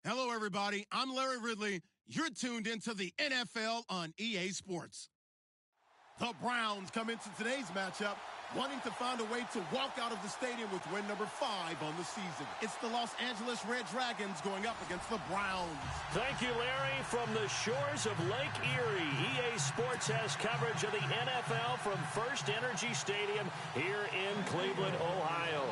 Hello, everybody. I'm Larry Ridley. You're tuned into the NFL on EA Sports. The Browns come into today's matchup wanting to find a way to walk out of the stadium with win number 5 on the season. It's the Los Angeles Red Dragons going up against the Browns. Thank you, Larry. From the shores of Lake Erie, EA Sports has coverage of the NFL from First Energy Stadium here in Cleveland, Ohio.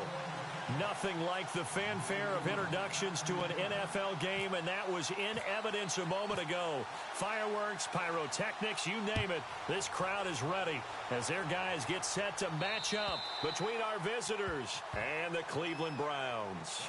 Nothing like the fanfare of introductions to an NFL game, and that was in evidence a moment ago. Fireworks, pyrotechnics, you name it. This crowd is ready as their guys get set to match up between our visitors and the Cleveland Browns.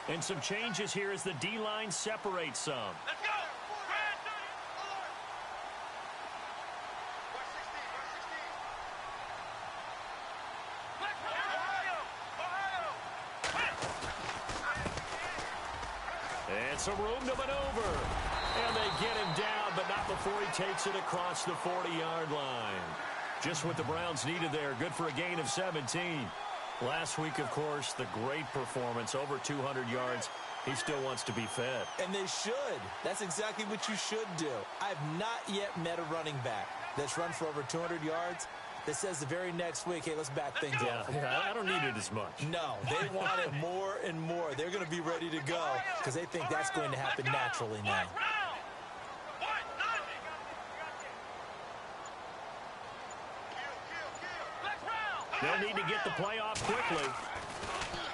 And some changes here as the D-line separates some. Let's go! And some room to maneuver. And they get him down, but not before he takes it across the 40-yard line. Just what the Browns needed there. Good for a gain of 17. Last week, of course, the great performance, over 200 yards. He still wants to be fed. And they should. That's exactly what you should do. I've not yet met a running back that's run for over 200 yards that says the very next week, hey, let's back things up. Yeah, I don't need it as much. No, they want it more and more. They're going to be ready to go because they think that's going to happen naturally now. They'll need to get the play off quickly.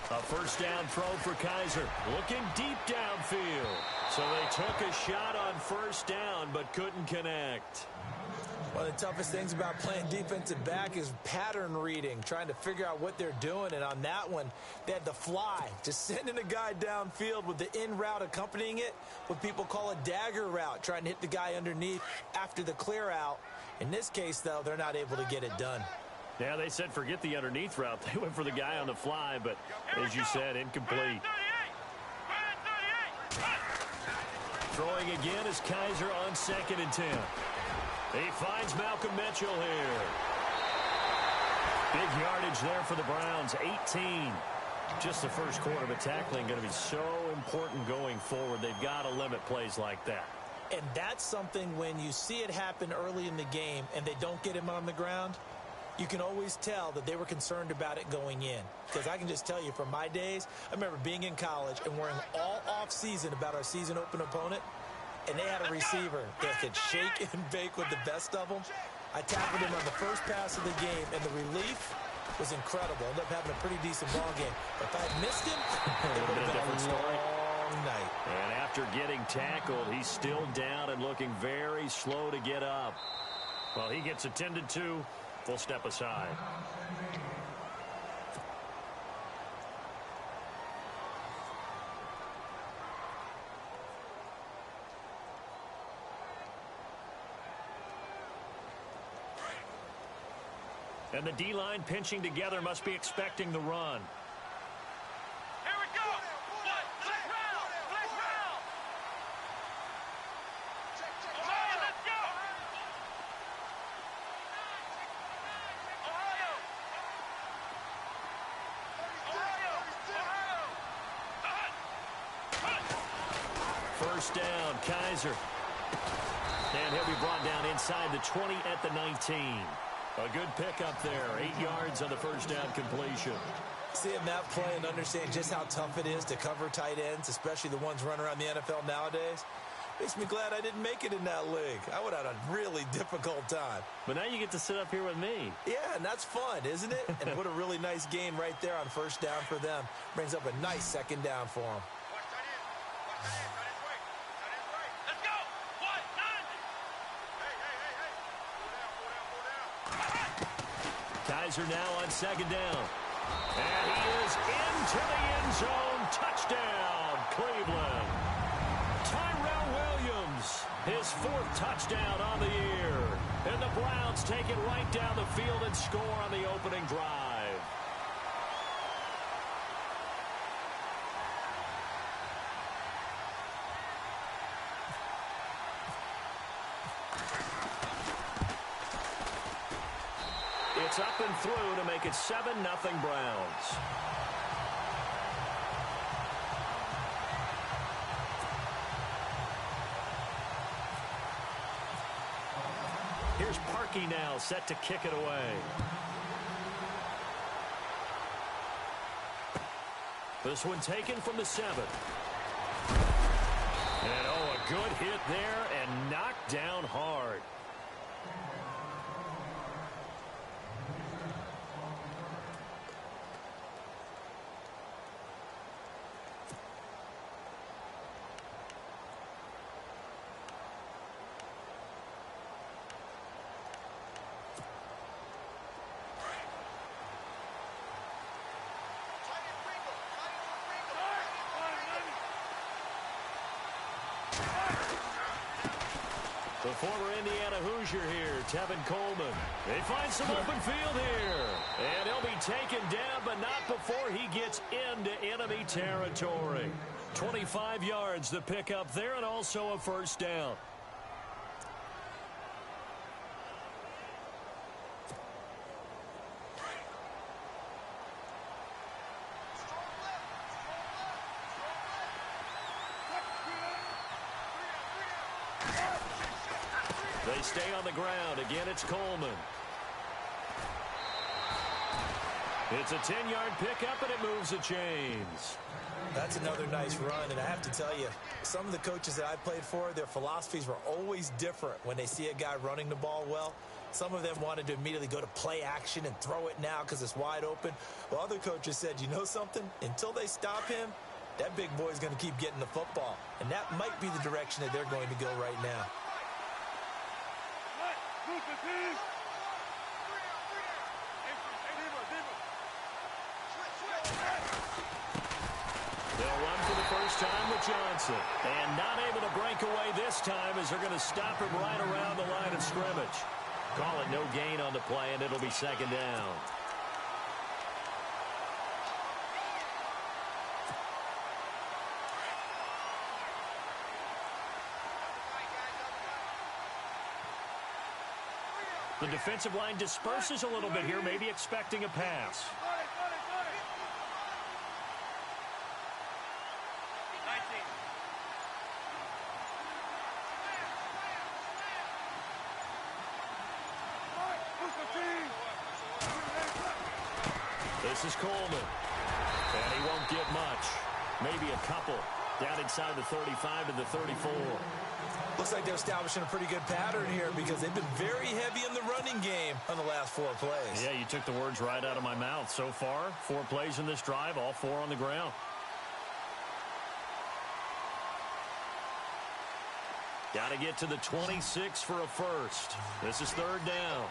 A first down throw for Kaiser. Looking deep downfield. So they took a shot on first down but couldn't connect. One of the toughest things about playing defensive back is pattern reading, trying to figure out what they're doing. And on that one, they had the fly, just sending a guy downfield with the in route accompanying it, what people call a dagger route, trying to hit the guy underneath after the clear out. In this case, though, they're not able to get it done. Yeah, they said forget the underneath route. They went for the guy on the fly, but as you said, incomplete. Throwing again is Kaiser on 2nd and 10. He finds Malcolm Mitchell here. Big yardage there for the Browns, 18. Just the first quarter, but tackling going to be so important going forward. They've got to limit plays like that. And that's something when you see it happen early in the game and they don't get him on the ground, you can always tell that they were concerned about it going in. Because I can just tell you from my days, I remember being in college and worrying all off-season about our season open opponent, and they had a receiver that could shake and bake with the best of them. I tackled him on the first pass of the game, and the relief was incredible. Ended up having a pretty decent ball game. But if I had missed him, it would have been a long night. And after getting tackled, he's still down and looking very slow to get up. Well, he gets attended to. Full step aside. And the D-line pinching together, must be expecting the run. Here we go. Let's round. Ohio, let's go. First down, Kaiser. And he'll be brought down inside the 20 at the 19. A good pickup there. 8 yards on the first down completion. Seeing that play and understand just how tough it is to cover tight ends, especially the ones running around the NFL nowadays, makes me glad I didn't make it in that league. I would have had a really difficult time. But now you get to sit up here with me. Yeah, and that's fun, isn't it? And what a really nice gain right there on first down for them. Brings up a nice second down for them. Let's go. Kaiser now on second down. And he is into the end zone. Touchdown, Cleveland. Tyrell Williams, his fourth touchdown on the year. And the Browns take it right down the field and score on the opening drive. It's up and through to make it 7-0 Browns. Here's Parkey now, set to kick it away. This one taken from the 7. And oh, a good hit there and knocked down hard. The former Indiana Hoosier here, Tevin Coleman. They find some open field here. And he'll be taken down, but not before he gets into enemy territory. 25 yards the pick up there, and also a first down. They stay on the ground. Again, it's Coleman. It's a 10-yard pickup, and it moves the chains. That's another nice run, and I have to tell you, some of the coaches that I played for, their philosophies were always different when they see a guy running the ball well. Some of them wanted to immediately go to play action and throw it now because it's wide open. Well, other coaches said, you know something? Until they stop him, that big boy's going to keep getting the football. And that might be the direction that they're going to go right now. They'll run for the first time with Johnson. And not able to break away this time as they're going to stop him right around the line of scrimmage. Call it no gain on the play, and it'll be second down. The defensive line disperses a little bit here, maybe expecting a pass. This is Coleman. And he won't get much. Maybe a couple. Down inside the 35 to the 34. Looks like they're establishing a pretty good pattern here because they've been very heavy in the running game on the last 4 plays. Yeah, you took the words right out of my mouth. So far, 4 plays in this drive, all 4 on the ground. Got to get to the 26 for a first. This is third down.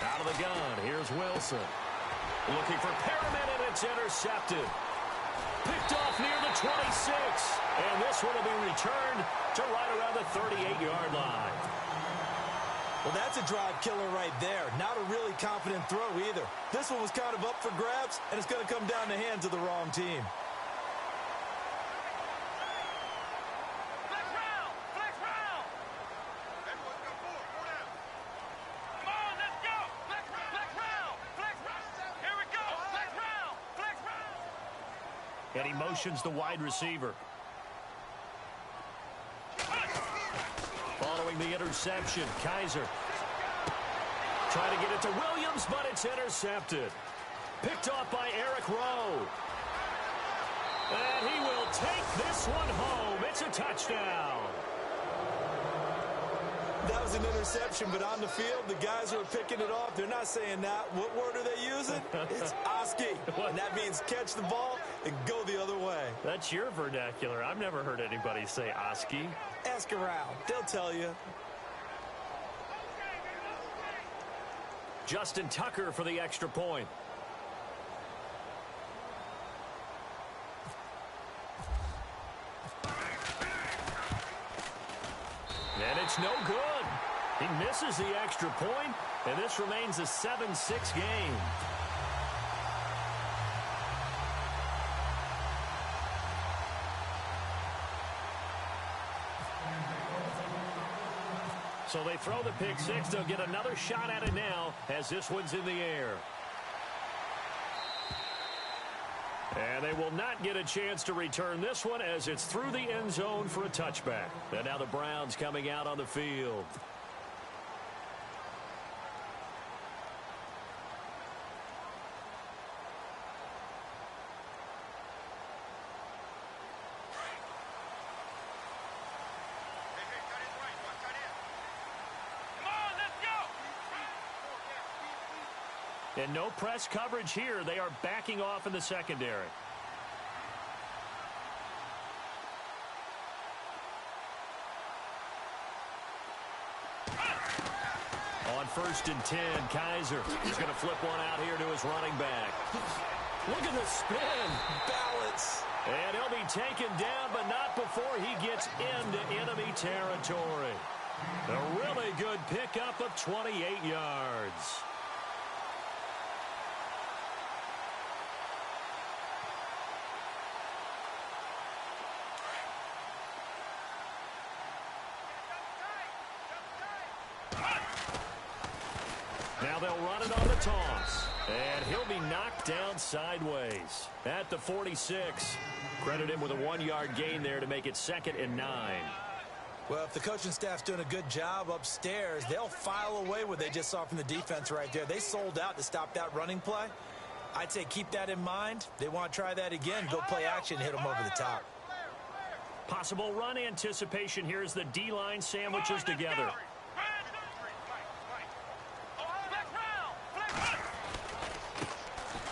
Out of the gun, here's Wilson. Looking for Perriman, and it's intercepted. Picked off near the 26. And this one will be returned to right around the 38-yard line. Well, that's a drive killer right there. Not a really confident throw either. This one was kind of up for grabs, and it's going to come down the hands of the wrong team. And he motions the wide receiver. Following the interception, Kaiser. Trying to get it to Williams, but it's intercepted. Picked off by Eric Rowe. And he will take this one home. It's a touchdown. That was an interception, but on the field, the guys who are picking it off, they're not saying that. What word are they using? It's oski, and that means catch the ball and go the other way. That's your vernacular. I've never heard anybody say oski. Ask around. They'll tell you. Justin Tucker for the extra point. And it's no good. He misses the extra point, and this remains a 7-6 game. So they throw the pick six. They'll get another shot at it now as this one's in the air. And they will not get a chance to return this one as it's through the end zone for a touchback. And now the Browns coming out on the field. And no press coverage here. They are backing off in the secondary. On 1st and 10, Kaiser is going to flip one out here to his running back. Look at the spin. Balance. And he'll be taken down, but not before he gets into enemy territory. A really good pickup of 28 yards. Now they'll run it on the toss. And he'll be knocked down sideways at the 46. Credit him with a 1-yard gain there to make it 2nd and 9. Well, if the coaching staff's doing a good job upstairs, they'll file away what they just saw from the defense right there. They sold out to stop that running play. I'd say keep that in mind. They want to try that again, go play action, hit them over the top. Possible run anticipation here as the D-line sandwiches together.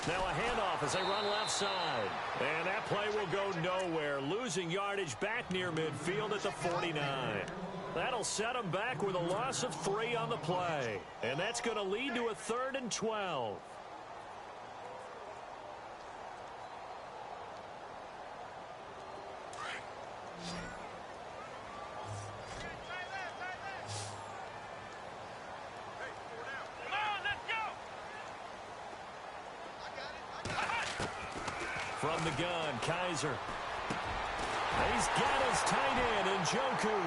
Now a handoff as they run left side. And that play will go nowhere. Losing yardage back near midfield at the 49. That'll set them back with a loss of 3 on the play. And that's going to lead to a 3rd and 12. From the gun, Kaiser. He's got his tight end, Njoku.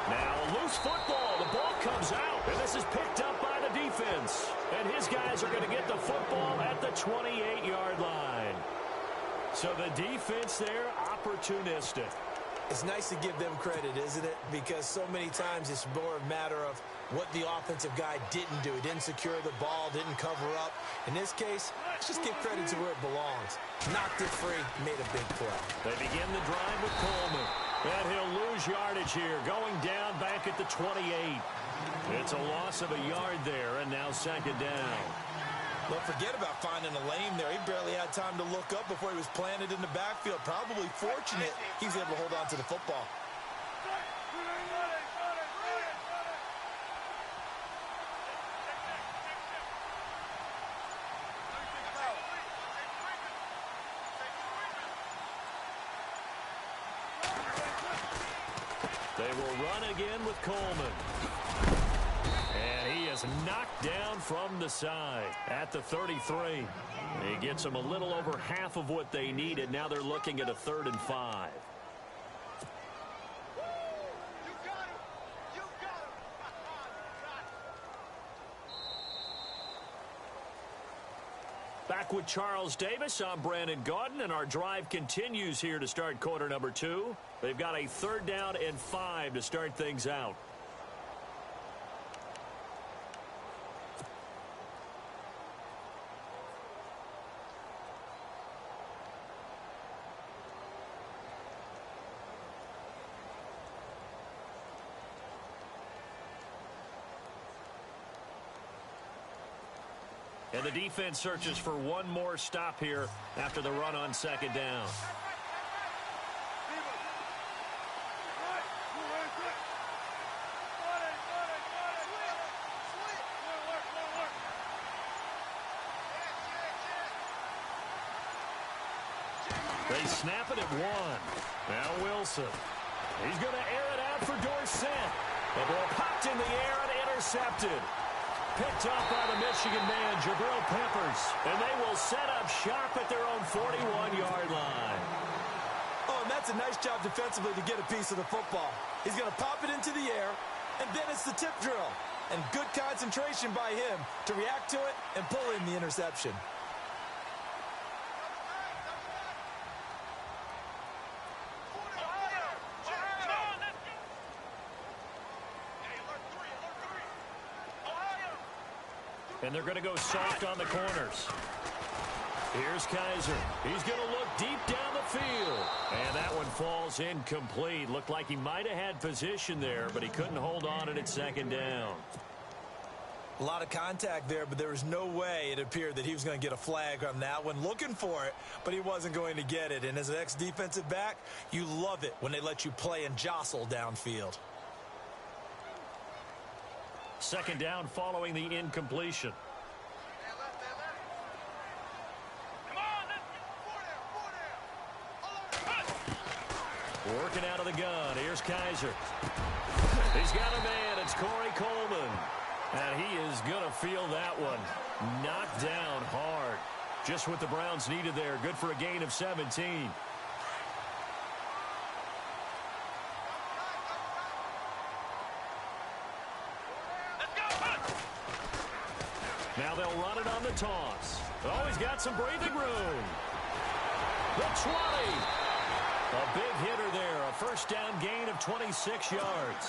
Now a loose football. The ball comes out, and this is picked up by the defense. And his guys are going to get the football at the 28-yard line. So the defense there, opportunistic. It's nice to give them credit, isn't it? Because so many times it's more a matter of what the offensive guy didn't do. He didn't secure the ball, didn't cover up. In this case, let's just give credit to where it belongs. Knocked it free, made a big play. They begin the drive with Coleman. And he'll lose yardage here, going down back at the 28. It's a loss of a yard there, and now 2nd down. Well, forget about finding a lane there. He barely had time to look up before he was planted in the backfield. Probably fortunate he's able to hold on to the football. They will run again with Coleman. And he is knocked down from the side at the 33. He gets them a little over half of what they needed. Now they're looking at a 3rd and 5. Back with Charles Davis, I'm Brandon Gaudin, and our drive continues here to start quarter number 2. They've got a 3rd down and 5 to start things out. And the defense searches for one more stop here after the run on second down. They snap it at one. Now Wilson. He's going to air it out for Dorsett. The ball popped in the air and intercepted. Picked up by the Michigan man, Jabril Peppers. And they will set up shop at their own 41-yard line. Oh, and that's a nice job defensively to get a piece of the football. He's going to pop it into the air, and then it's the tip drill. And good concentration by him to react to it and pull in the interception. And they're going to go soft on the corners. Here's Kaiser. He's going to look deep down the field. And that one falls incomplete. Looked like he might have had position there, but he couldn't hold on at second down. A lot of contact there, but there was no way it appeared that he was going to get a flag on that one. Looking for it, but he wasn't going to get it. And as an ex-defensive back, you love it when they let you play and jostle downfield. Second down following the incompletion. Working out of the gun. Here's Kaiser. He's got a man. It's Corey Coleman. And he is going to feel that one. Knocked down hard. Just what the Browns needed there. Good for a gain of 17. Now they'll run it on the toss. Oh, he's got some breathing room. The 20. A big hitter there. A first down gain of 26 yards.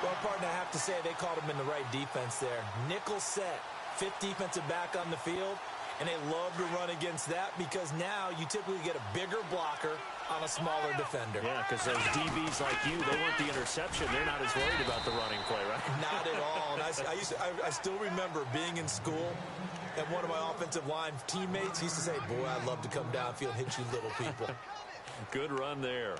Well, partner, I have to say they called him in the right defense there. Nickel set. Fifth defensive back on the field. And they love to run against that because now you typically get a bigger blocker on a smaller defender. Yeah, because those DBs like you, they want the interception. They're not as worried about the running play, right? Not at all. And I still remember being in school, and one of my offensive line teammates used to say, boy, I'd love to come downfield and hit you little people. Good run there.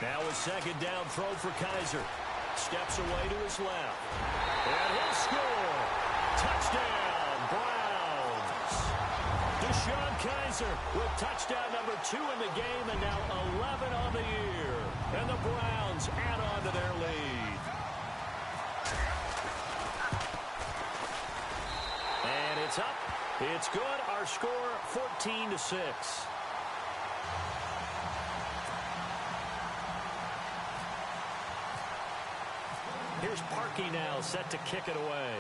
Now a second down throw for Kaiser. Steps away to his left. And he'll score. Touchdown, Browns. Deshaun Kaiser with touchdown number 2 in the game and now 11 on the year. And the Browns add on to their lead. And it's up. It's good. Our score 14-6. Here's Parkey now, set to kick it away.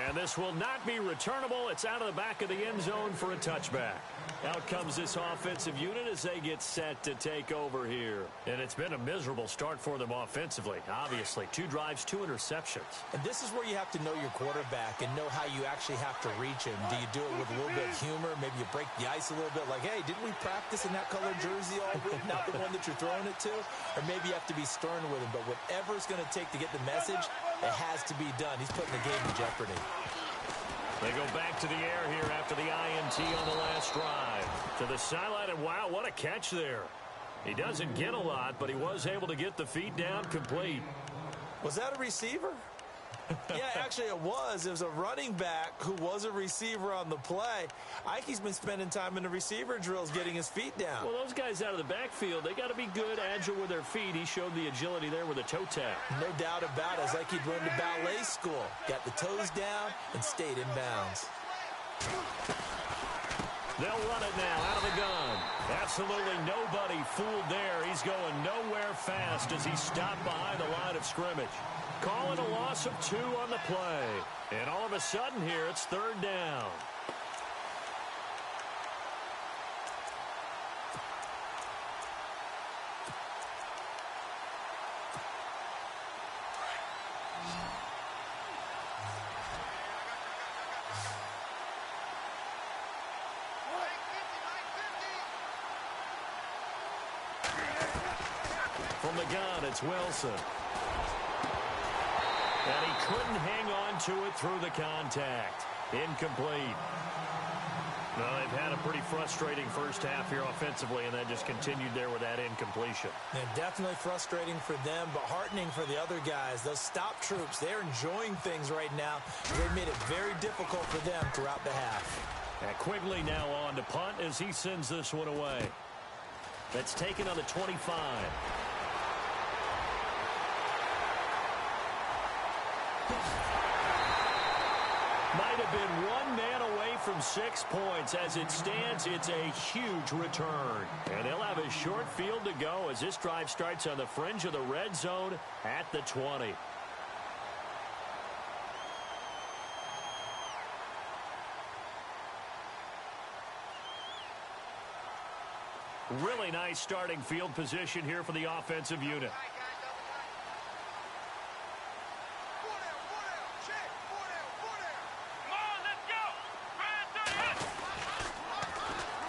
And this will not be returnable. It's out of the back of the end zone for a touchback. Out comes this offensive unit as they get set to take over here. And it's been a miserable start for them offensively, obviously. 2 drives, 2 interceptions. And this is where you have to know your quarterback and know how you actually have to reach him. Do you do it with a little bit of humor? Maybe you break the ice a little bit like, hey, didn't we practice in that colored jersey all week? Not the one that you're throwing it to? Or maybe you have to be stern with him. But whatever it's going to take to get the message, it has to be done. He's putting the game in jeopardy. They go back to the air here after the INT on the last drive. To the sideline, and wow, what a catch there. He doesn't get a lot, but he was able to get the feet down complete. Was that a receiver? Yeah, actually it was. It was a running back who was a receiver on the play. Ike's been spending time in the receiver drills getting his feet down. Well, those guys out of the backfield, they got to be good, agile with their feet. He showed the agility there with a toe tap. No doubt about it. It's like he'd run to ballet school. Got the toes down and stayed in bounds. They'll run it now out of the gun. Absolutely nobody fooled there. He's going nowhere fast as he stopped behind the line of scrimmage. Calling a loss of 2 on the play. And all of a sudden here, it's 3rd down. From the gun, it's Wilson. And he couldn't hang on to it through the contact. Incomplete. Well, they've had a pretty frustrating first half here offensively, and that just continued there with that incompletion. Yeah, definitely frustrating for them, but heartening for the other guys. Those stop troops, they're enjoying things right now. They've made it very difficult for them throughout the half. And Quigley now on to punt as he sends this one away. That's taken on the 25. Might have been one man away from 6 points. As it stands, it's a huge return. And they'll have a short field to go as this drive starts on the fringe of the red zone at the 20. Really nice starting field position here for the offensive unit.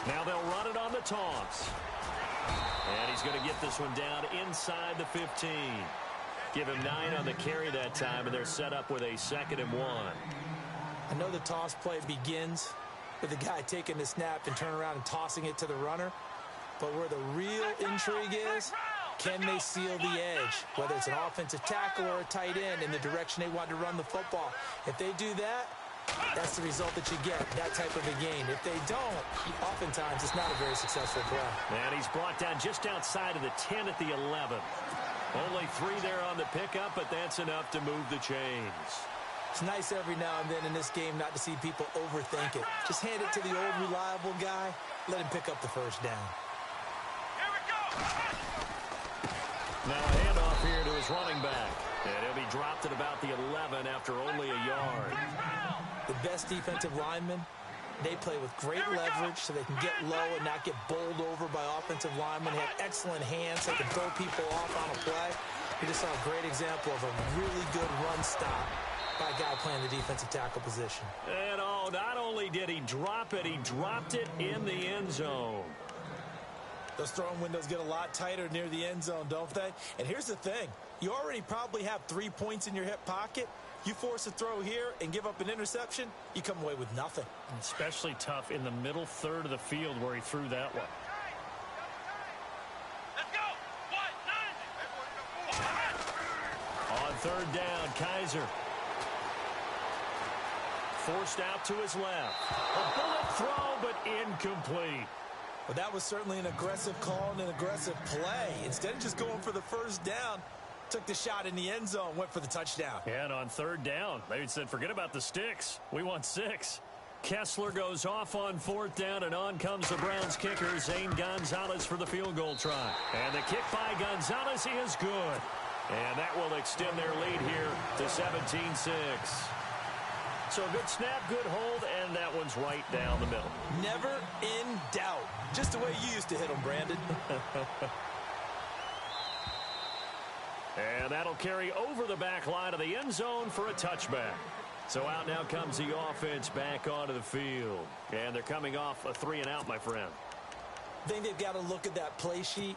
Now they'll run it on the toss. And he's going to get this one down inside the 15. Give him 9 on the carry that time, and they're set up with a 2nd and 1. I know the toss play begins with the guy taking the snap and turning around and tossing it to the runner. But where the real intrigue is, can they seal the edge? Whether it's an offensive tackle or a tight end in the direction they want to run the football. If they do that, that's the result that you get, that type of a gain. If they don't, oftentimes it's not a very successful play. And he's brought down just outside of the 10 at the 11. Only 3 there on the pickup, but that's enough to move the chains. It's nice every now and then in this game not to see people overthink it. Just hand it to the old reliable guy, let him pick up the first down. Now a handoff here to his running back. And he'll be dropped at about the 11 after only a yard. The best defensive linemen, they play with great leverage so they can get low and not get bowled over by offensive linemen. They have excellent hands so they can throw people off on a play. We just saw a great example of a really good run stop by a guy playing the defensive tackle position. And not only did he drop it, he dropped it in the end zone. Those throwing windows get a lot tighter near the end zone, don't they? And here's the thing. You already probably have 3 points in your hip pocket. You force a throw here and give up an interception, you come away with nothing. Especially tough in the middle third of the field where he threw that one. Let's go. 1-9. On 3rd down, Kaiser. Forced out to his left. A bullet throw, but incomplete. Well, that was certainly an aggressive call and an aggressive play. Instead of just going for the first down, took the shot in the end zone, went for the touchdown. And on 3rd down, they said, forget about the sticks. We want 6. Kessler goes off on 4th down, and on comes the Browns kicker, Zane Gonzalez, for the field goal try. And the kick by Gonzalez is good. And that will extend their lead here to 17-6. So a good snap, good hold, and that one's right down the middle. Never in doubt. Just the way you used to hit them, Brandon. And that'll carry over the back line of the end zone for a touchback. So out now comes the offense back onto the field. And they're coming off a 3-and-out, my friend. I think they've got to look at that play sheet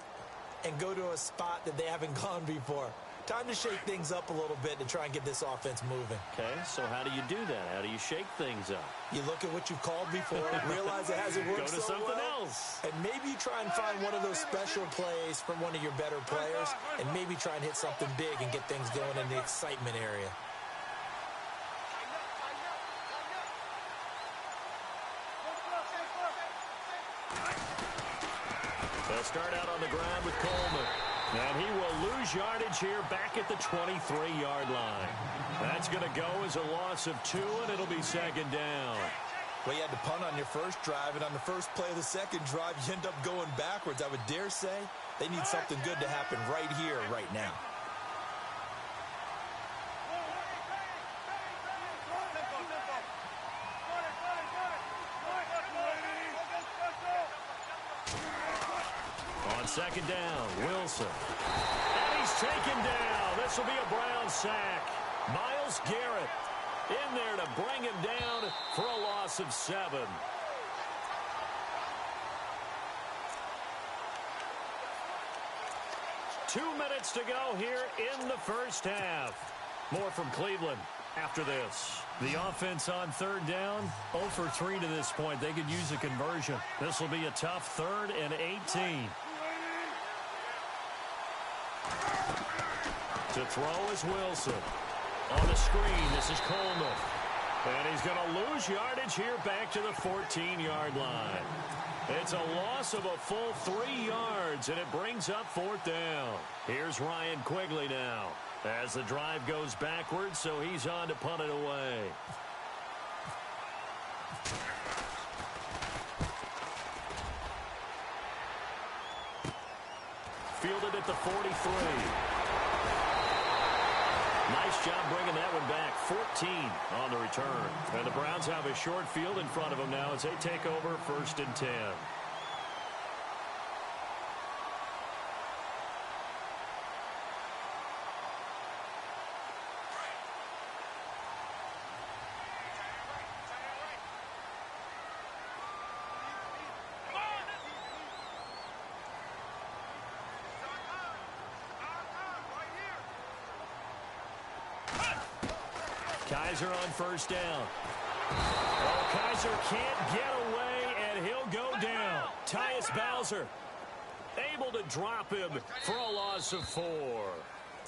and go to a spot that they haven't gone before. Time to shake things up a little bit to try and get this offense moving. Okay, so how do you do that? How do you shake things up? You look at what you've called before, realize it hasn't worked Go to so something well, else. and maybe you try and find one of those special plays from one of your better players, and maybe try and hit something big and get things going in the excitement area. They'll start out on the ground with Coleman. And he will lose yardage here back at the 23-yard line. That's going to go as a loss of 2, and it'll be 2nd down. Well, you had to punt on your first drive, and on the first play of the second drive, you end up going backwards. I would dare say they need something good to happen right here, right now. On second down, Wilson. And he's taken down. This will be a Brown sack. Myles Garrett in there to bring him down for a loss of 7. Two minutes to go here in the first half. More from Cleveland after this. The offense on third down, 0 for 3 to this point. They could use a conversion. This will be a tough 3rd and 18. To throw is Wilson. On the screen, this is Coleman. And he's going to lose yardage here back to the 14-yard line. It's a loss of a full 3 yards, and it brings up 4th down. Here's Ryan Quigley now as the drive goes backwards, so he's on to punt it away. Fielded at the 43. Nice job bringing that one back. 14 on the return. And the Browns have a short field in front of them now as they take over 1st and 10. Kaiser on 1st down. Oh, Kaiser can't get away, and he'll go down. Tyus Bowser able to drop him for a loss of 4.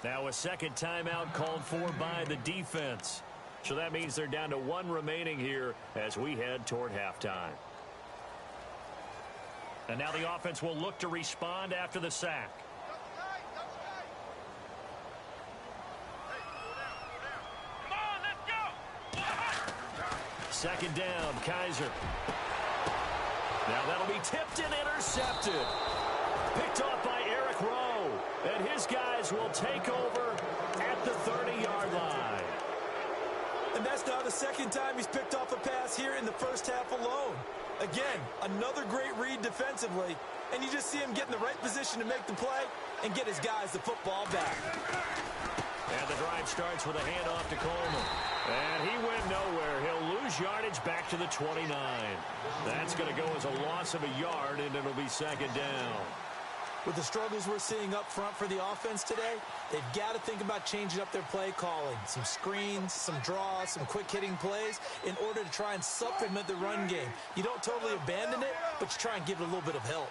Now a second timeout called for by the defense. So that means they're down to 1 remaining here as we head toward halftime. And now the offense will look to respond after the sack. Second down, Kaiser. Now that'll be tipped and intercepted. Picked off by Eric Rowe. And his guys will take over at the 30-yard line. And that's now the second time he's picked off a pass here in the first half alone. Again, another great read defensively. And you just see him get in the right position to make the play and get his guys the football back. And the drive starts with a handoff to Coleman. And he went nowhere. He'll lose yardage back to the 29. That's going to go as a loss of a yard, and it'll be second down. With the struggles we're seeing up front for the offense today, they've got to think about changing up their play calling. Some screens, some draws, some quick-hitting plays in order to try and supplement the run game. You don't totally abandon it, but you try and give it a little bit of help.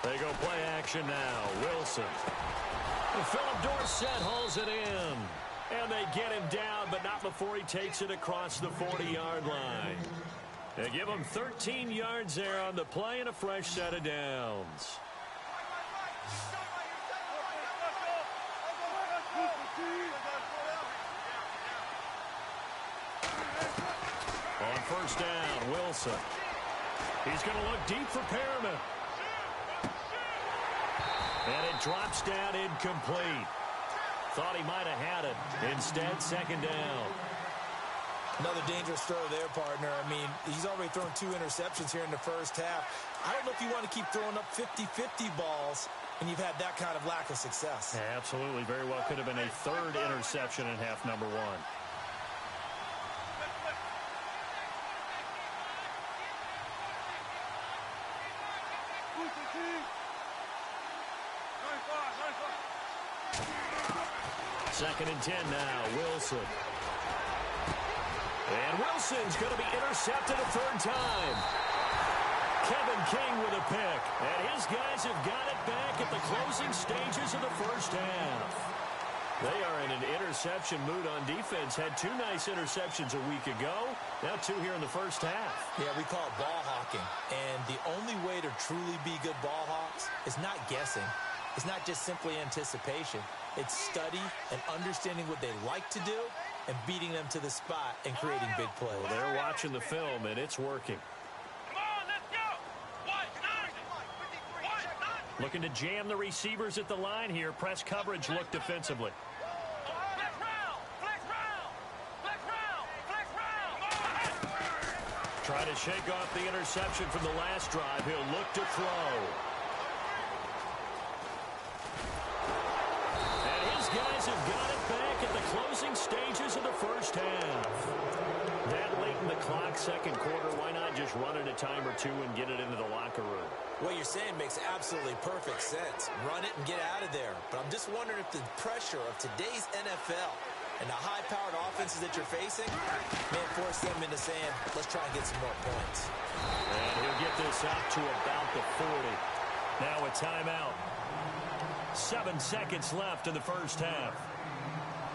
They go play action now. Wilson. And Philip Dorsett hauls it in. And they get him down, but not before he takes it across the 40-yard line. They give him 13 yards there on the play and a fresh set of downs. On first down, Wilson. He's going to look deep for Perriman. And it drops down incomplete. Thought he might have had it. Instead, second down. Another dangerous throw there, partner. I mean, he's already thrown 2 interceptions here in the first half. I don't know if you want to keep throwing up 50-50 balls when you've had that kind of lack of success. Yeah, absolutely. Very well could have been a 3rd interception in half number 1. Second and 10 now, Wilson. And Wilson's going to be intercepted a 3rd time. Kevin King with a pick. And his guys have got it back at the closing stages of the first half. They are in an interception mood on defense. Had 2 nice interceptions a week ago. Now 2 here in the first half. Yeah, we call it ball hawking. And the only way to truly be good ball hawks is not guessing. It's not just simply anticipation. It's study and understanding what they like to do and beating them to the spot and creating big plays. Well, they're watching the film, and it's working. Come on, let's go. What? Looking to jam the receivers at the line here. Press coverage look defensively. Flex round. Flex round. Flex round. Flex round. Try to shake off the interception from the last drive. He'll look to throw. And his guys have got it back at the closing stages of the first half. That late in the clock, second quarter, why not just run it a time or two and get it into the locker room? What you're saying makes absolutely perfect sense. Run it and get out of there. But I'm just wondering if the pressure of today's NFL and the high-powered offenses that you're facing may force them into saying, let's try and get some more points. And he'll get this up to about the 40. Now a timeout. 7 seconds left in the first half.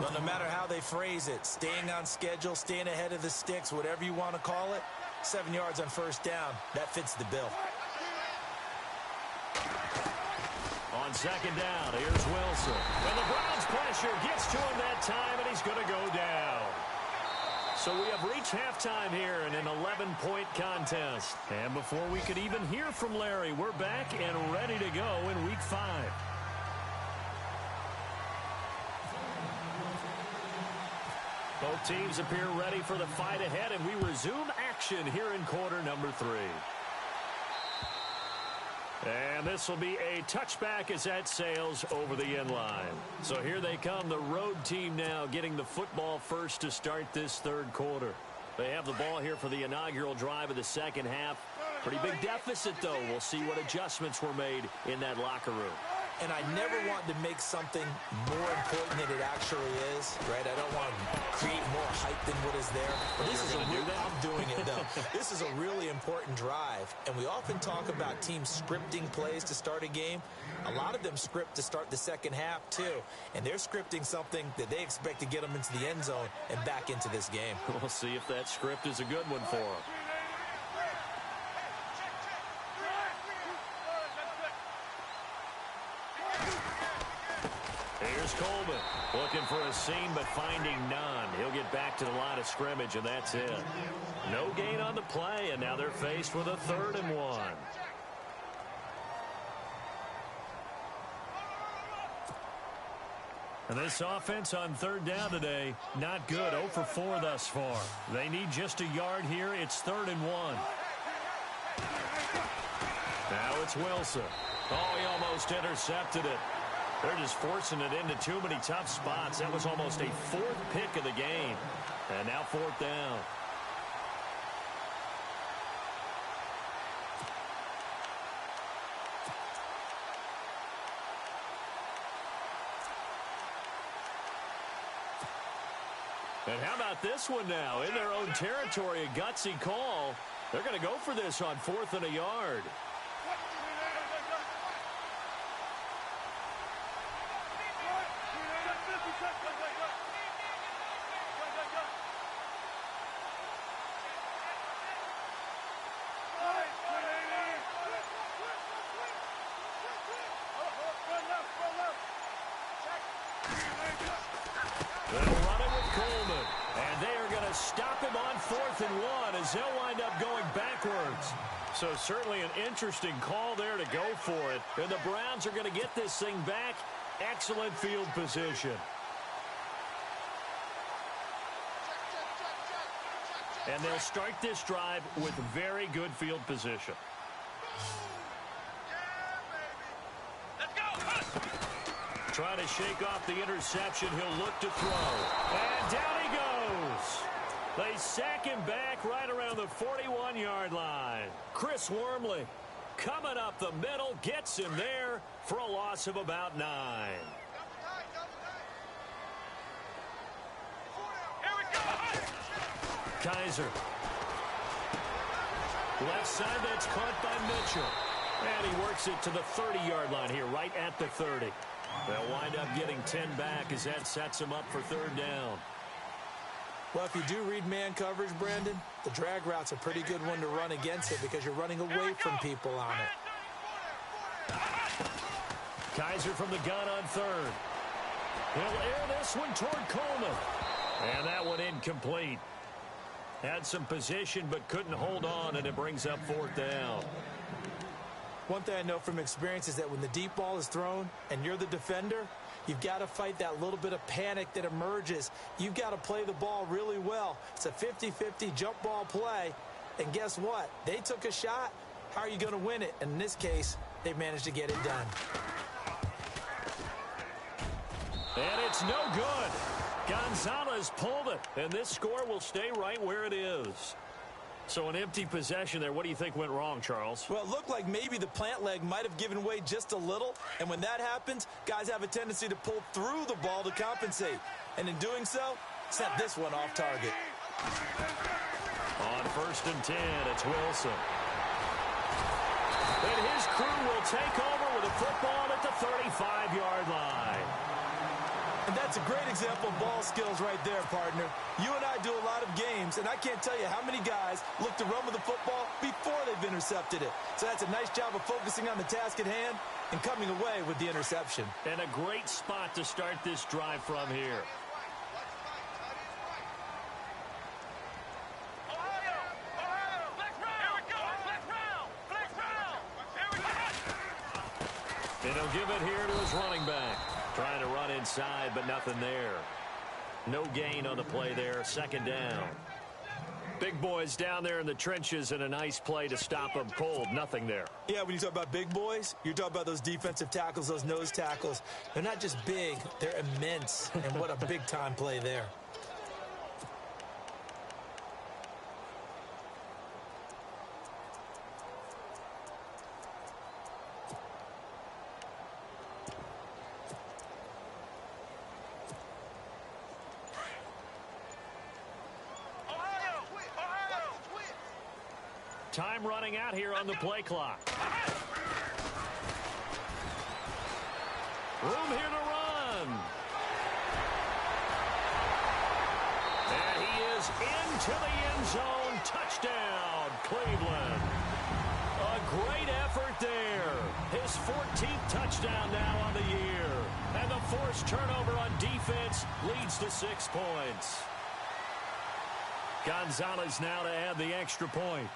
Well, no matter how they phrase it, staying on schedule, staying ahead of the sticks, whatever you want to call it, 7 yards on first down, that fits the bill. On second down, here's Wilson. And the Browns' pressure gets to him that time, and he's going to go down. So we have reached halftime here in an 11-point contest. And before we could even hear from Larry, we're back and ready to go in Week 5. Both teams appear ready for the fight ahead, and we resume action here in quarter number 3. And this will be a touchback as that sails over the end line. So here they come, the road team now getting the football first to start this third quarter. They have the ball here for the inaugural drive of the second half. Pretty big deficit, though. We'll see what adjustments were made in that locker room. And I never want to make something more important than it actually is, right? I don't want to create more hype than what is there. But this is I'm doing it, though. This is a really important drive. And we often talk about teams scripting plays to start a game. A lot of them script to start the second half, too. And they're scripting something that they expect to get them into the end zone and back into this game. We'll see if that script is a good one for them. Here's Coleman, looking for a seam but finding none. He'll get back to the line of scrimmage, and that's it. No gain on the play, and now they're faced with a 3rd and 1. And this offense on 3rd down today, not good. 0 for 4 thus far. They need just a yard here. It's 3rd and 1. Now it's Wilson. Oh, he almost intercepted it. They're just forcing it into too many tough spots. That was almost a 4th pick of the game. And now 4th down. And how about this one now? In their own territory, a gutsy call. They're going to go for this on 4th and a yard. They'll run it with Coleman, and they are going to stop him on 4th and 1 as they'll wind up going backwards. So certainly an interesting call there to go for it. And the Browns are going to get this thing back. Excellent field position. And they'll start this drive with very good field position. Trying to shake off the interception. He'll look to throw. And down he goes. They sack him back right around the 41-yard line. Chris Wormley coming up the middle, gets him there for a loss of about 9. Here we go. Kaiser. Left side, that's caught by Mitchell. And he works it to the 30-yard line here, right at the 30. They'll wind up getting 10 back as that sets them up for 3rd down. Well, if you do read man coverage, Brandon, the drag route's a pretty good one to run against it because you're running away from people on it. Kaiser from the gun on 3rd. He'll air this one toward Coleman. And that one incomplete. Had some position but couldn't hold on, and it brings up 4th down. One thing I know from experience is that when the deep ball is thrown and you're the defender, you've got to fight that little bit of panic that emerges. You've got to play the ball really well. It's a 50-50 jump ball play. And guess what? They took a shot. How are you going to win it? And in this case, they managed to get it done. And it's no good. Gonzalez pulled it, and this score will stay right where it is. So an empty possession there. What do you think went wrong, Charles? Well, it looked like maybe the plant leg might have given way just a little, and when that happens, guys have a tendency to pull through the ball to compensate. And in doing so, sent this one off target. On 1st and 10, it's Wilson. And his crew will take over with a football at the 35-yard line. And that's a great example of ball skills right there, partner. You and I do a lot of games, and I can't tell you how many guys look to run with the football before they've intercepted it. So that's a nice job of focusing on the task at hand and coming away with the interception. And a great spot to start this drive from here. And he'll give it here to his running back. Trying to run inside, but nothing there. No gain on the play there. 2nd down. Big boys down there in the trenches, and a nice play to stop them cold. Nothing there. Yeah, when you talk about big boys, you're talking about those defensive tackles, those nose tackles. They're not just big, they're immense. And what a big-time play there. Time running out here on the play clock. Room here to run. And he is into the end zone. Touchdown, Cleveland. A great effort there. His 14th touchdown now on the year. And the forced turnover on defense leads to 6 points. Gonzalez now to add the extra point.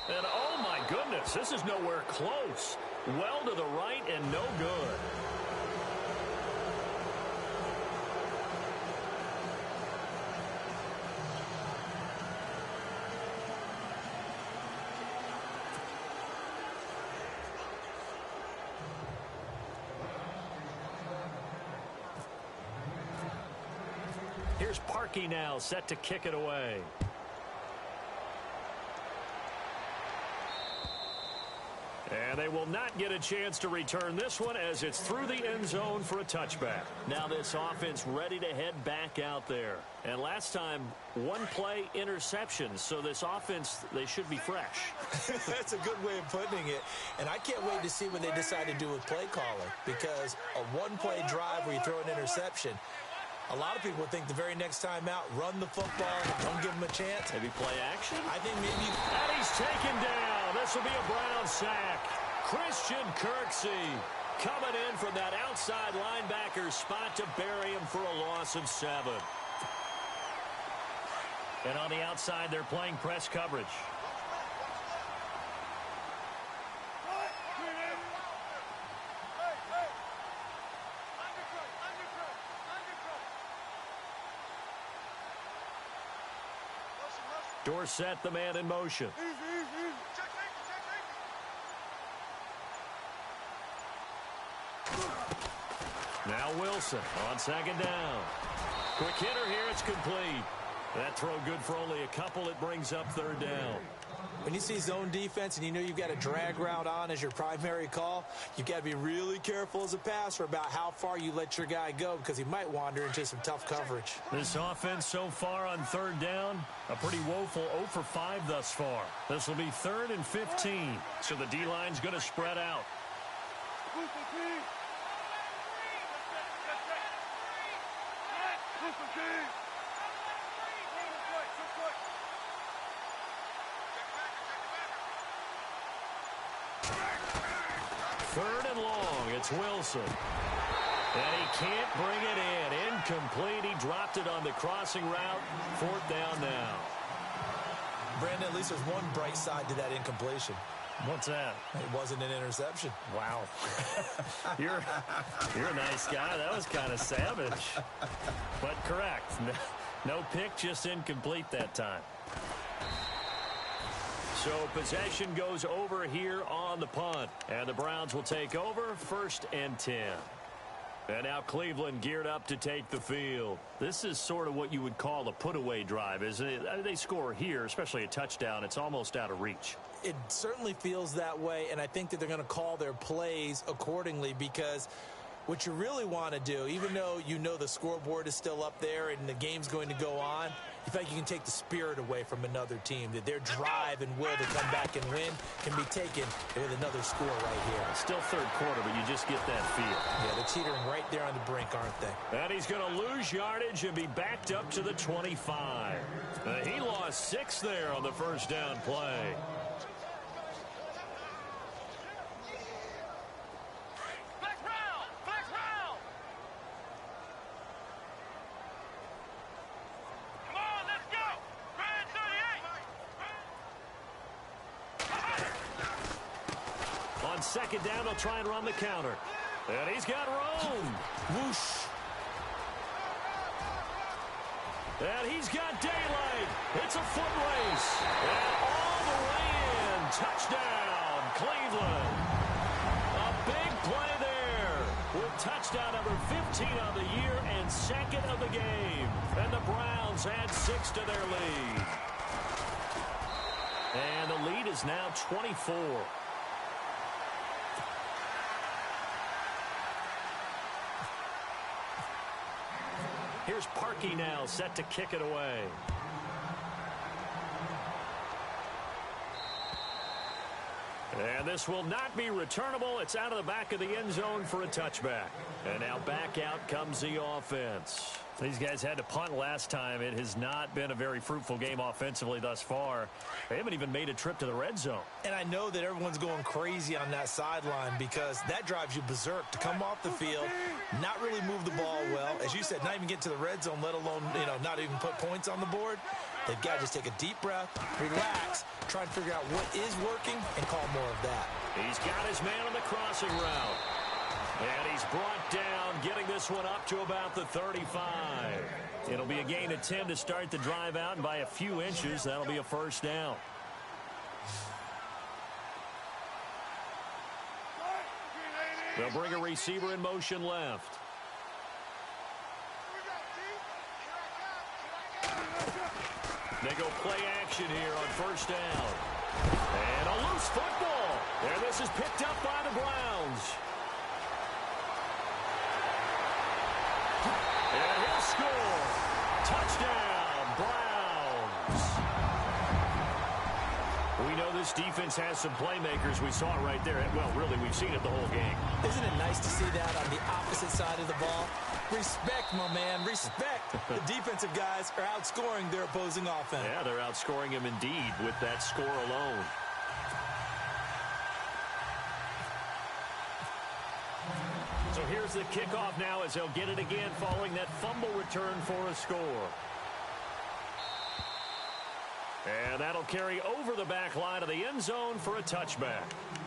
And oh my goodness, this is nowhere close. Well to the right and no good. Here's Parkey now, set to kick it away. And they will not get a chance to return this one as it's through the end zone for a touchback. Now this offense ready to head back out there. And last time, 1 play interception. So this offense, they should be fresh. That's a good way of putting it. And I can't wait to see what they decide to do with play calling. Because a 1-play drive where you throw an interception, a lot of people think the very next time out, run the football, don't give them a chance. Maybe play action? I think maybe. And he's taken down. This will be a Brown sack. Christian Kirksey coming in from that outside linebacker spot to bury him for a loss of 7. And on the outside, they're playing press coverage. Dorsett, the man in motion. Now Wilson on 2nd down. Quick hitter here, it's complete. That throw good for only a couple. It brings up 3rd down. When you see zone defense and you know you've got a drag route on as your primary call, you've got to be really careful as a passer about how far you let your guy go because he might wander into some tough coverage. This offense so far on 3rd down, a pretty woeful 0 for 5 thus far. This will be 3rd and 15, so the D-line's going to spread out. 3rd and long. It's Wilson. And he can't bring it in. Incomplete. He dropped it on the crossing route. 4th down now. Brandon, at least there's one bright side to that incompletion. What's that? It wasn't an interception. Wow. You're a nice guy. That was kind of savage. But correct. No pick, just incomplete that time. So possession goes over here on the punt. And the Browns will take over 1st and 10. And now Cleveland geared up to take the field. This is sort of what you would call a put-away drive, isn't it? They score here, especially a touchdown. It's almost out of reach. It certainly feels that way, and I think that they're going to call their plays accordingly because what you really want to do, even though you know the scoreboard is still up there and the game's going to go on, you feel like you can take the spirit away from another team, that their drive and will to come back and win can be taken with another score right here. Still 3rd quarter, but you just get that feel. Yeah, they're teetering right there on the brink, aren't they? And he's going to lose yardage and be backed up to the 25. He lost 6 there on the 1st down play. On 2nd down, they'll try and run the counter. And he's got room. Whoosh. And he's got daylight. It's a foot race. And all the way in. Touchdown, Cleveland. A big play there with touchdown number 15 on the year and 2nd of the game. And the Browns add 6 to their lead. And the lead is now 24. Here's Parkey now, set to kick it away. And this will not be returnable. It's out of the back of the end zone for a touchback. And now back out comes the offense. These guys had to punt last time. It has not been a very fruitful game offensively thus far. They haven't even made a trip to the red zone. And I know that everyone's going crazy on that sideline because that drives you berserk to come off the field, not really move the ball well. As you said, not even get to the red zone, let alone, not even put points on the board. They've got to just take a deep breath, relax, try and figure out what is working, and call more of that. He's got his man on the crossing route. And he's brought down, getting this one up to about the 35. It'll be a gain of 10 to start the drive out, and by a few inches, that'll be a 1st down. They'll bring a receiver in motion left. They go play action here on 1st down. And a loose football. And this is picked up by the Browns. And he'll score. Touchdown, Browns. We know this defense has some playmakers. We saw it right there. Well, really, we've seen it the whole game. Isn't it nice to see that on the opposite side of the ball? Respect, my man, respect. The defensive guys are outscoring their opposing offense. Yeah, they're outscoring him indeed with that score alone. So here's the kickoff now as they'll get it again following that fumble return for a score. And that'll carry over the back line of the end zone for a touchback.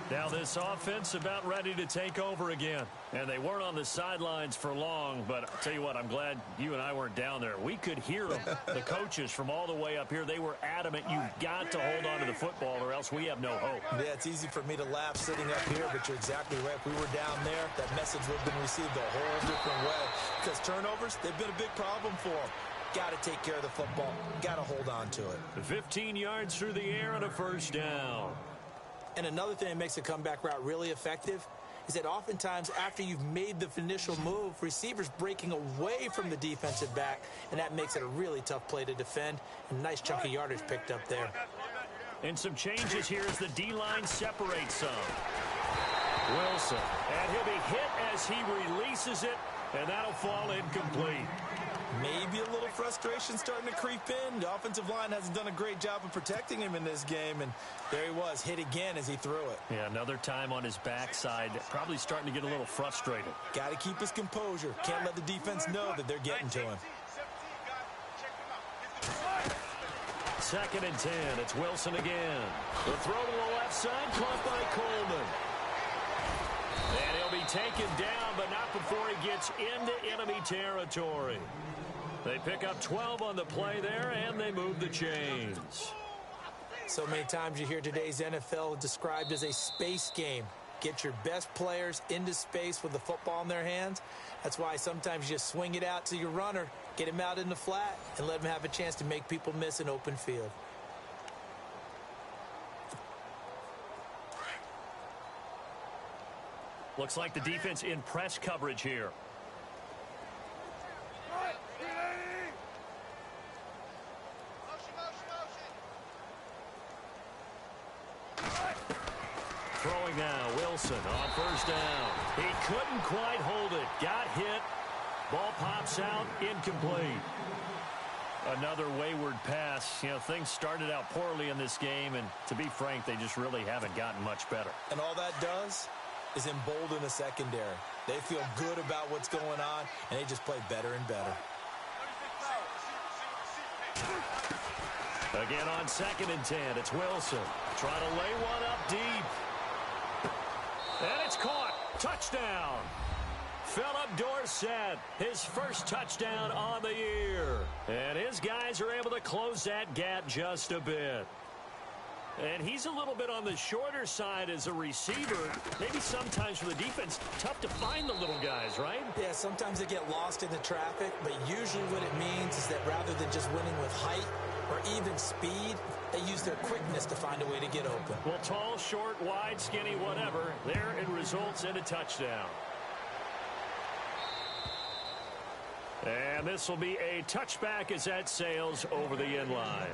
Now this offense about ready to take over again. And they weren't on the sidelines for long, but I'll tell you what, I'm glad you and I weren't down there. We could hear them, the coaches from all the way up here. They were adamant, you've got to hold on to the football or else we have no hope. Yeah, it's easy for me to laugh sitting up here, but you're exactly right. If we were down there, that message would have been received a whole different way. Because turnovers, they've been a big problem for them. Got to take care of the football. Got to hold on to it. 15 yards through the air and a 1st down. And another thing that makes a comeback route really effective is that oftentimes after you've made the initial move, receivers breaking away from the defensive back, and that makes it a really tough play to defend. And nice chunk of yardage picked up there. And some changes here as the D-line separates some. Wilson, and he'll be hit as he releases it, and that'll fall incomplete. Maybe a little frustration starting to creep in. The offensive line hasn't done a great job of protecting him in this game, and there he was, hit again as he threw it. Yeah, another time on his backside, probably starting to get a little frustrated. Got to keep his composure. Can't let the defense know that they're getting to him. 2nd and 10. It's Wilson again. The throw to the left side, caught by Coleman. And he'll be taken down, but not before he gets into enemy territory. They pick up 12 on the play there, and they move the chains. So many times you hear today's NFL described as a space game. Get your best players into space with the football in their hands. That's why sometimes you just swing it out to your runner, get him out in the flat, and let him have a chance to make people miss an open field. Looks like the defense in press coverage here. Throwing now, Wilson on 1st down. He couldn't quite hold it. Got hit. Ball pops out, incomplete. Another wayward pass. You know, things started out poorly in this game, and to be frank, they just really haven't gotten much better. And all that does is embolden the secondary. They feel good about what's going on, and they just play better and better. Again on 2nd and 10, it's Wilson. Trying to lay one up deep. And it's caught. Touchdown. Philip Dorsett, his first touchdown on the year. And his guys are able to close that gap just a bit. And he's a little bit on the shorter side as a receiver. Maybe sometimes for the defense, tough to find the little guys, right? Yeah, sometimes they get lost in the traffic, but usually what it means is that rather than just winning with height or even speed, they use their quickness to find a way to get open. Well, tall, short, wide, skinny, whatever, there it results in a touchdown. And this will be a touchback as that sails over the end line.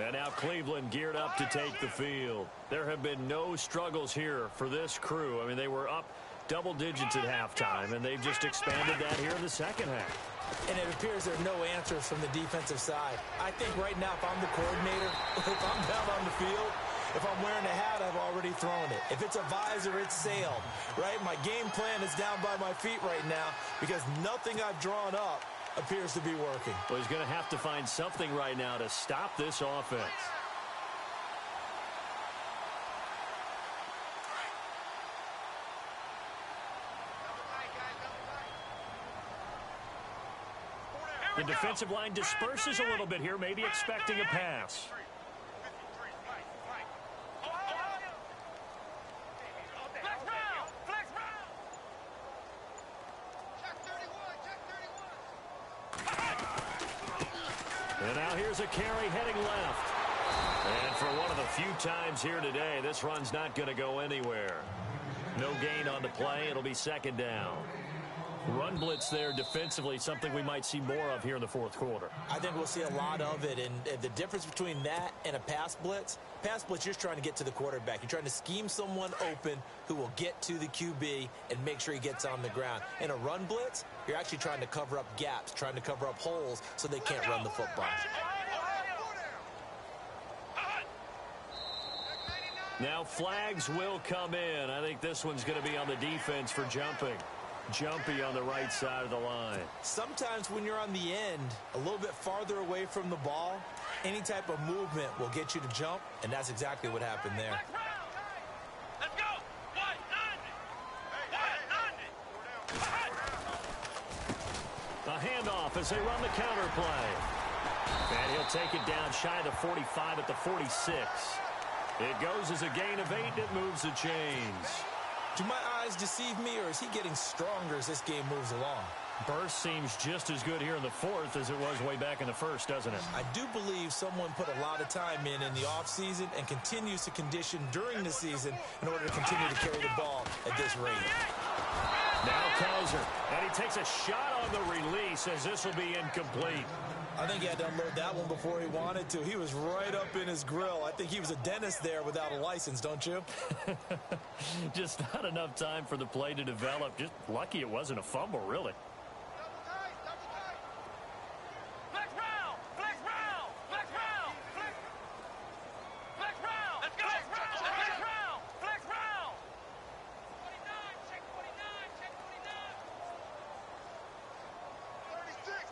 And now Cleveland geared up to take the field. There have been no struggles here for this crew. I mean, they were up double digits at halftime, and they've just expanded that here in the second half. And it appears there are no answers from the defensive side. I think right now, if I'm the coordinator, if I'm down on the field, if I'm wearing a hat, I've already thrown it. If it's a visor, it's sailed, right? My game plan is down by my feet right now because nothing I've drawn up appears to be working. Well, he's going to have to find something right now to stop this offense. The defensive line disperses a little bit here, maybe expecting a pass. And now here's a carry heading left. And for one of the few times here today, this run's not going to go anywhere. No gain on the play. It'll be 2nd down. Run blitz there defensively, something we might see more of here in the 4th quarter. I think we'll see a lot of it, and the difference between that and a pass blitz, you're just trying to get to the quarterback. You're trying to scheme someone open who will get to the QB and make sure he gets on the ground. In a run blitz, you're actually trying to cover up gaps, trying to cover up holes so they can't run the football. Now flags will come in. I think this one's going to be on the defense for jumping. Jumpy on the right side of the line. Sometimes when you're on the end, a little bit farther away from the ball, any type of movement will get you to jump, and that's exactly what happened there. Let's go! A handoff as they run the counter play. And he'll take it down shy of the 45 at the 46. It goes as a gain of 8, and it moves the chains. Do my eyes deceive me, or is he getting stronger as this game moves along? Burst seems just as good here in the fourth as it was way back in the first, doesn't it? I do believe someone put a lot of time in the offseason and continues to condition during the season in order to continue to carry the ball at this rate. Now Kaiser, and he takes a shot on the release as this will be incomplete. I think he had to unload that one before he wanted to. He was right up in his grill. I think he was a dentist there without a license, don't you? Just not enough time for the play to develop. Just lucky it wasn't a fumble, really. Flex round! Flex round! Flex round! Flex round! Let's go! Flex round! Flex round! 29, check 29, check 29. 36.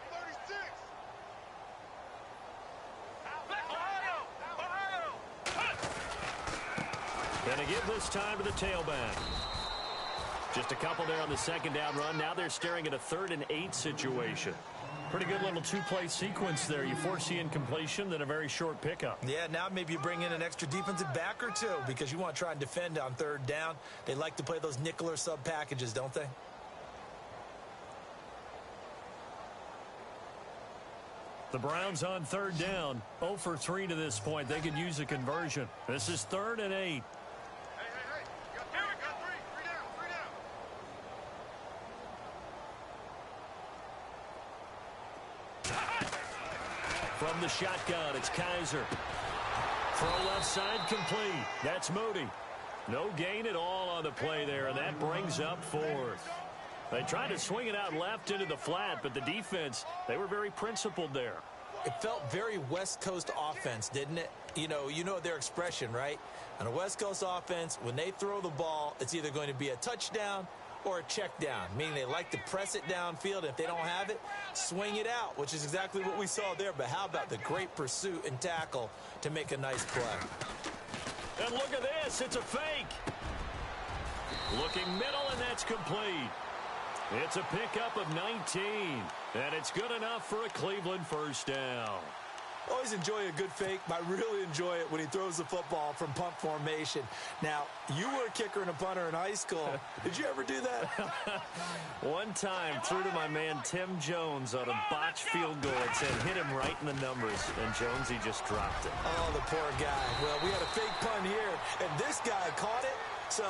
And to give this time to the tailback. Just a couple there on the second down run. Now they're staring at a 3rd and 8 situation. Pretty good little two-play sequence there. You force the incompletion, then a very short pickup. Yeah, now maybe you bring in an extra defensive back or two because you want to try and defend on 3rd down. They like to play those nickel or sub packages, don't they? The Browns on 3rd down. 0 for 3 to this point. They could use a conversion. This is 3rd and 8. Here we go. Three down. From the shotgun, it's Kaiser. Throw left side complete. That's Moody. No gain at all on the play there, and that brings up 4th. They tried to swing it out left into the flat, but the defense, they were very principled there. It felt very West Coast offense, didn't it? You know their expression, right? On a West Coast offense, when they throw the ball, it's either going to be a touchdown or a check down, meaning they like to press it downfield. If they don't have it, swing it out, which is exactly what we saw there. But how about the great pursuit and tackle to make a nice play? And look at this. It's a fake. Looking middle, and that's complete. It's a pickup of 19, and it's good enough for a Cleveland 1st down. Always enjoy a good fake, but I really enjoy it when he throws the football from pump formation. Now, you were a kicker and a punter in high school. Did you ever do that? One time, threw to my man Tim Jones on a botched field goal. It said hit him right in the numbers, and Jonesy just dropped it. Oh, the poor guy. Well, we had a fake punt here, and this guy caught it, so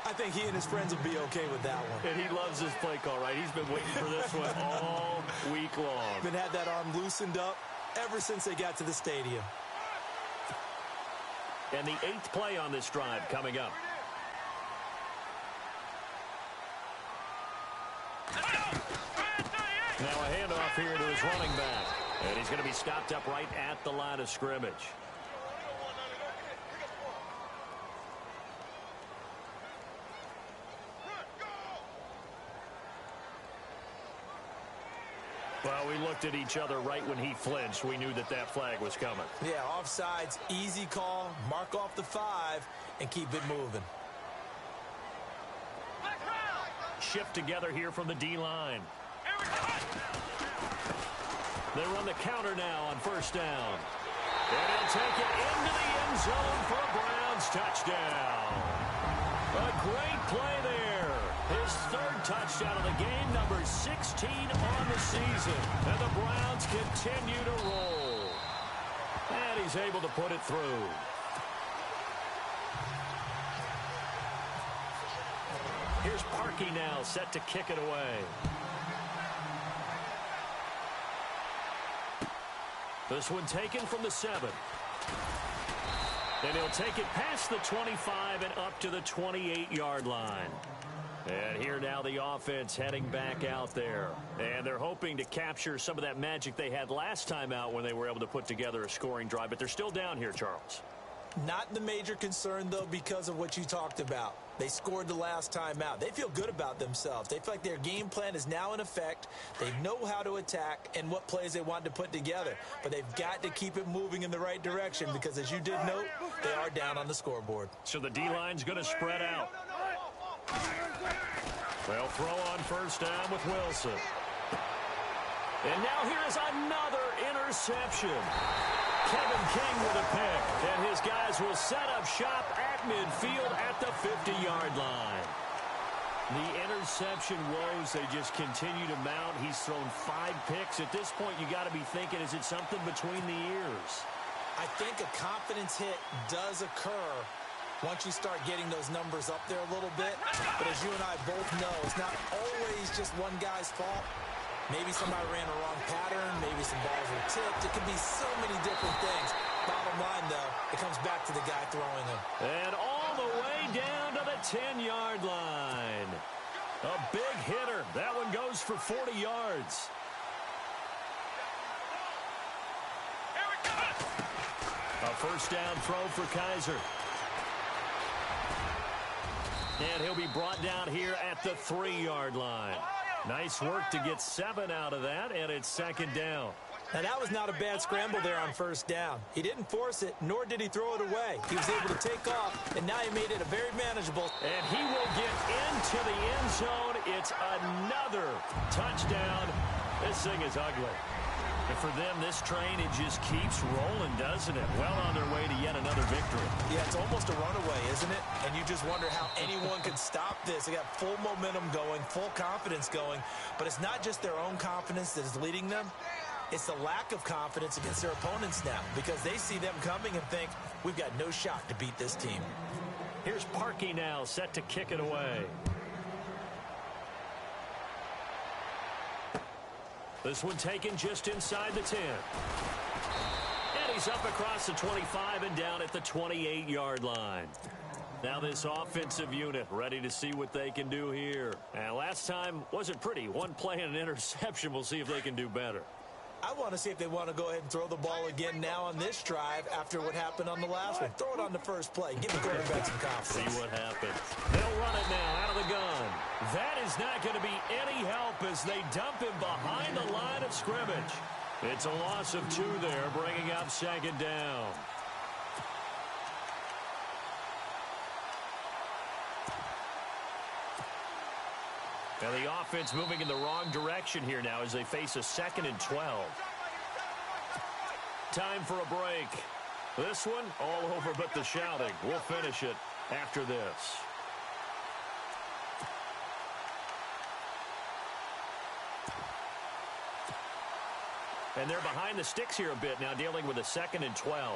I think he and his friends will be okay with that one. And he loves his play call, right? He's been waiting for this one all week long. Been had that arm loosened up ever since they got to the stadium. And the 8th play on this drive coming up. Now a handoff here to his running back. And he's going to be stopped up right at the line of scrimmage. Well, we looked at each other right when he flinched. We knew that that flag was coming. Yeah, offsides, easy call, mark off the 5, and keep it moving. Shift together here from the D-line. They run the counter now on 1st down. And he'll take it into the end zone for a Browns touchdown. A great play there. His 3rd touchdown of the game, number 16 on the season. And the Browns continue to roll. And he's able to put it through. Here's Parkey now, set to kick it away. This one taken from the 7. And he'll take it past the 25 and up to the 28-yard line. And here now the offense heading back out there. And they're hoping to capture some of that magic they had last time out when they were able to put together a scoring drive. But they're still down here, Charles. Not the major concern, though, because of what you talked about. They scored the last time out. They feel good about themselves. They feel like their game plan is now in effect. They know how to attack and what plays they want to put together. But they've got to keep it moving in the right direction because, as you did note, they are down on the scoreboard. So the D-line's going to spread out. They'll throw on 1st down with Wilson. And now here is another interception. Kevin King with a pick, and his guys will set up shop at midfield at the 50-yard line. The interception woes, they just continue to mount. He's thrown 5 picks. At this point, you got to be thinking, is it something between the ears? I think a confidence hit does occur once you start getting those numbers up there a little bit. But as you and I both know, it's not always just one guy's fault. Maybe somebody ran a wrong pattern. Maybe some balls were tipped. It could be so many different things. Bottom line, though, it comes back to the guy throwing them. And all the way down to the 10-yard line. A big hitter. That one goes for 40 yards. A first down throw for Kaiser. And he'll be brought down here at the 3-yard line. Nice work to get 7 out of that, and it's second down. Now, that was not a bad scramble there on first down. He didn't force it, nor did he throw it away. He was able to take off, and now he made it a very manageable. And he will get into the end zone. It's another touchdown. This thing is ugly. And for them, this train, it just keeps rolling, doesn't it? Well on their way to yet another victory. Yeah, it's almost a runaway, isn't it? And you just wonder how anyone could stop this. They got full momentum going, full confidence going. But it's not just their own confidence that is leading them. It's the lack of confidence against their opponents now, because they see them coming and think, we've got no shot to beat this team. Here's Parkey now, set to kick it away. This one taken just inside the 10. And he's up across the 25 and down at the 28-yard line. Now this offensive unit ready to see what they can do here. And last time wasn't pretty. One play and an interception. We'll see if they can do better. I want to see if they want to go ahead and throw the ball again now on this drive after what happened on the last one. Throw it on the first play. Give the quarterback some confidence. See what happens. They'll run it now out of the gun. That is not going to be any help as they dump him behind the line of scrimmage. It's a loss of 2 there, bringing up second down. Now the offense moving in the wrong direction here now as they face a 2nd and 12. Time for a break. This one all over but the shouting. We'll finish it after this. And they're behind the sticks here a bit now, dealing with a 2nd and 12.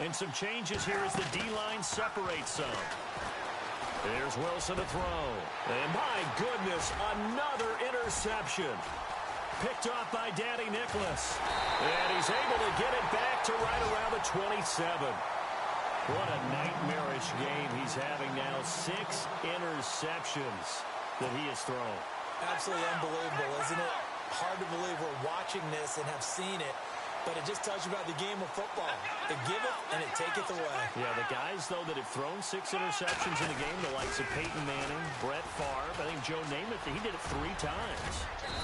And some changes here as the D-line separates some. There's Wilson to throw. And my goodness, another interception. Picked off by Danny Nicholas. And he's able to get it back to right around the 27. What a nightmarish game he's having now. 6 interceptions that he has thrown. Absolutely unbelievable, isn't it? Hard to believe we're watching this and have seen it. But it just tells you about the game of football. They give it and it taketh away. Yeah, the guys, though, that have thrown 6 interceptions in the game, the likes of Peyton Manning, Brett Favre, I think Joe Namath, he did it 3 times.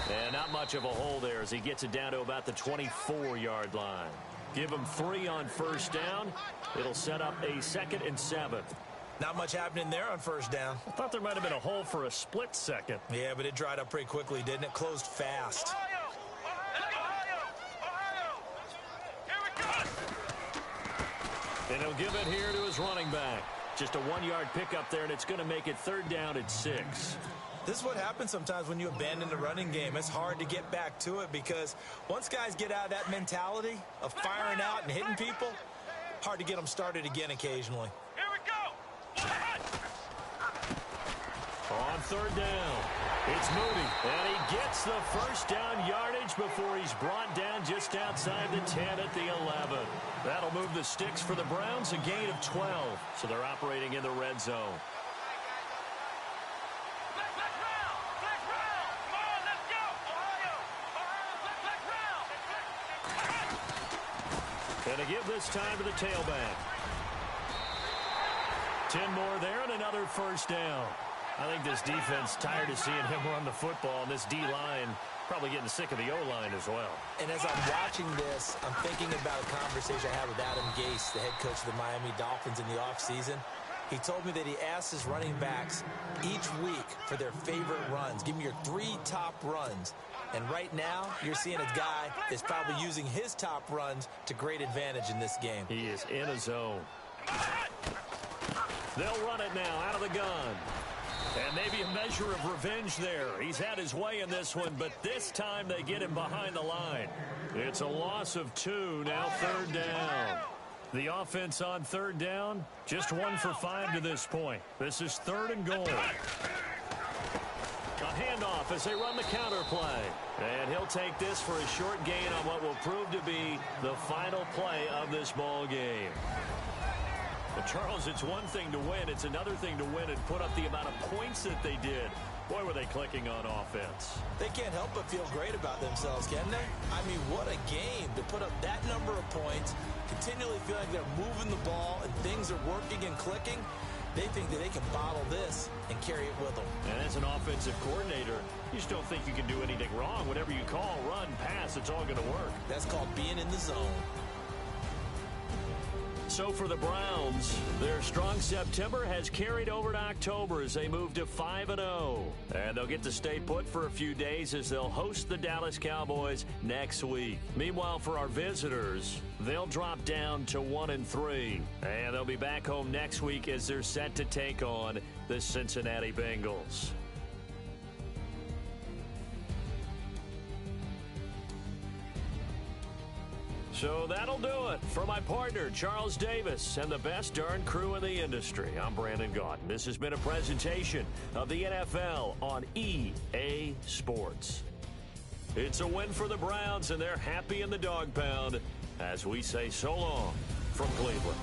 And not much of a hole there as he gets it down to about the 24-yard line. Give him 3 on first down. It'll set up a 2nd and 7. Not much happening there on first down. I thought there might have been a hole for a split second. Yeah, but it dried up pretty quickly, didn't it? Closed fast. And he'll give it here to his running back. Just a 1-yard pickup there, and it's going to make it 3rd down at 6. This is what happens sometimes when you abandon the running game. It's hard to get back to it because once guys get out of that mentality of firing out and hitting people, hard to get them started again occasionally. Here we go. On 3rd down, it's Moody, and he gets the first down yardage before he's brought down just outside the 10 at the 11. That'll move the sticks for the Browns, a gain of 12. So they're operating in the red zone. And to give this time to the tailback. 10 more there and another first down. I think this defense tired of seeing him run the football, and this D-line probably getting sick of the O-line as well. And as I'm watching this, I'm thinking about a conversation I had with Adam Gase, the head coach of the Miami Dolphins in the offseason. He told me that he asked his running backs each week for their favorite runs. Give me your 3 top runs. And right now, you're seeing a guy that's probably using his top runs to great advantage in this game. He is in a zone. They'll run it now out of the gun. And maybe a measure of revenge there. He's had his way in this one, but this time they get him behind the line. It's a loss of 2, now 3rd down. The offense on 3rd down, just 1 for 5 to this point. This is 3rd and goal. A handoff as they run the counter play. And he'll take this for a short gain on what will prove to be the final play of this ball game. But Charles, it's one thing to win. It's another thing to win and put up the amount of points that they did. Boy, were they clicking on offense. They can't help but feel great about themselves, can they? I mean, what a game to put up that number of points, continually feel like they're moving the ball and things are working and clicking. They think that they can bottle this and carry it with them. And as an offensive coordinator, you just don't think you can do anything wrong. Whatever you call, run, pass, it's all going to work. That's called being in the zone. So for the Browns, their strong September has carried over to October as they move to 5-0. And they'll get to stay put for a few days as they'll host the Dallas Cowboys next week. Meanwhile, for our visitors, they'll drop down to 1-3. And they'll be back home next week as they're set to take on the Cincinnati Bengals. So that'll do it. For my partner, Charles Davis, and the best darn crew in the industry, I'm Brandon Gaudin. This has been a presentation of the NFL on EA Sports. It's a win for the Browns, and they're happy in the dog pound as we say so long from Cleveland.